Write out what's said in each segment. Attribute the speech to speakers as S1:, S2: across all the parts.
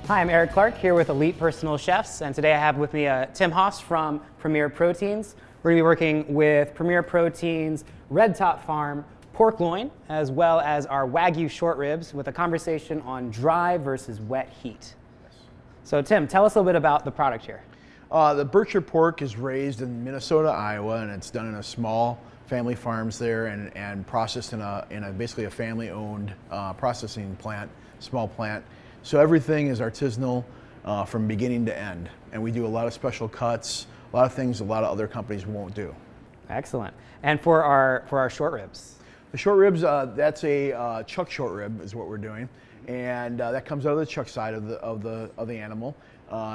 S1: Hi, I'm Eric Clark here with Elite Personal Chefs, and today I have with me Tim Haas from Premier Proteins. We're going to be working with Premier Proteins Red Top Farm pork loin, as well as our Wagyu short ribs, with a conversation on dry versus wet heat. So Tim, tell us a little bit about the product here.
S2: The Berkshire pork is raised in Minnesota, Iowa, and it's done in a small family farms there and processed in basically a family-owned processing plant, small plant. So everything is artisanal from beginning to end, and we do a lot of special cuts, a lot of things a lot of other companies won't do.
S1: Excellent. And for our short ribs?
S2: The short ribs, that's a chuck short rib is what we're doing, and that comes out of the chuck side of the animal.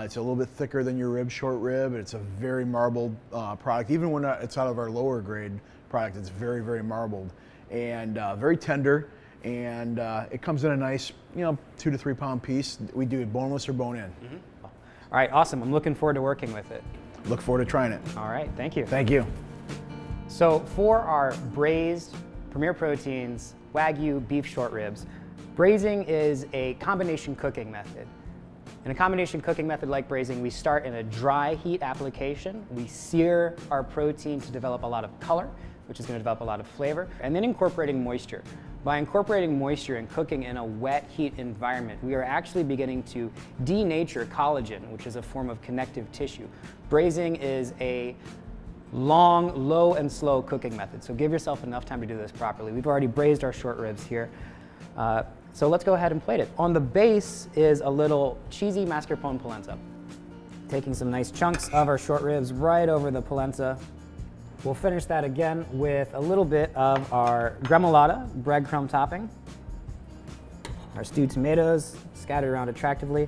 S2: It's a little bit thicker than your short rib. It's a very marbled product. Even when it's out of our lower grade product, it's very, very marbled and very tender. And it comes in a nice, 2 to 3 pound piece. We do it boneless or bone in.
S1: Mm-hmm. All right, awesome. I'm looking forward to working with it.
S2: Look forward to trying it.
S1: All right, thank you.
S2: Thank you.
S1: So for our braised Premier Proteins Wagyu beef short ribs, braising is a combination cooking method. In a combination cooking method like braising, we start in a dry heat application. We sear our protein to develop a lot of color, which is going to develop a lot of flavor, and then incorporating moisture. By incorporating moisture and cooking in a wet heat environment, we are actually beginning to denature collagen, which is a form of connective tissue. Braising is a long, low and slow cooking method, so give yourself enough time to do this properly. We've already braised our short ribs here. So let's go ahead and plate it. On the base is a little cheesy mascarpone polenta. Taking some nice chunks of our short ribs right over the polenta. We'll finish that again with a little bit of our gremolata breadcrumb topping. Our stewed tomatoes scattered around attractively.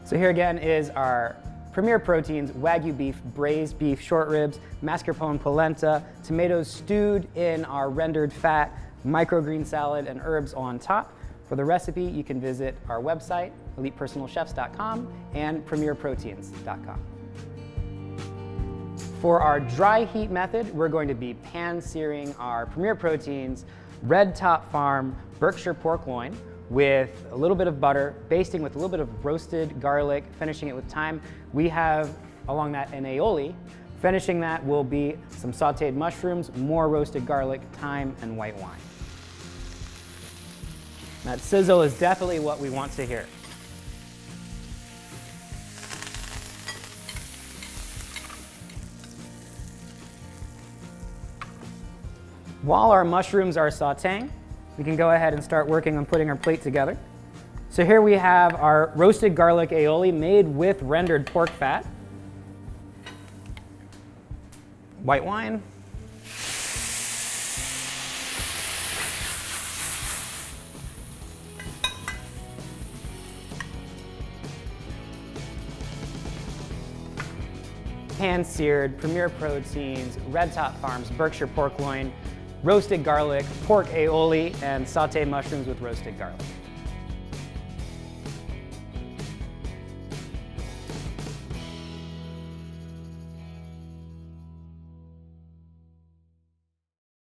S1: So here again is our Premier Proteins Wagyu beef braised beef short ribs, mascarpone polenta, tomatoes stewed in our rendered fat, microgreen salad, and herbs on top. For the recipe, you can visit our website, elitepersonalchefs.com and premierproteins.com. For our dry heat method, we're going to be pan searing our Premier Proteins Red Top Farm Berkshire pork loin with a little bit of butter, basting with a little bit of roasted garlic, finishing it with thyme. We have along that an aioli. Finishing that will be some sauteed mushrooms, more roasted garlic, thyme, and white wine. That sizzle is definitely what we want to hear. While our mushrooms are sauteing, we can go ahead and start working on putting our plate together. So here we have our roasted garlic aioli made with rendered pork fat, white wine, pan-seared Premier Proteins Red Top Farms Berkshire pork loin, roasted garlic, pork aioli, and sauteed mushrooms with roasted garlic.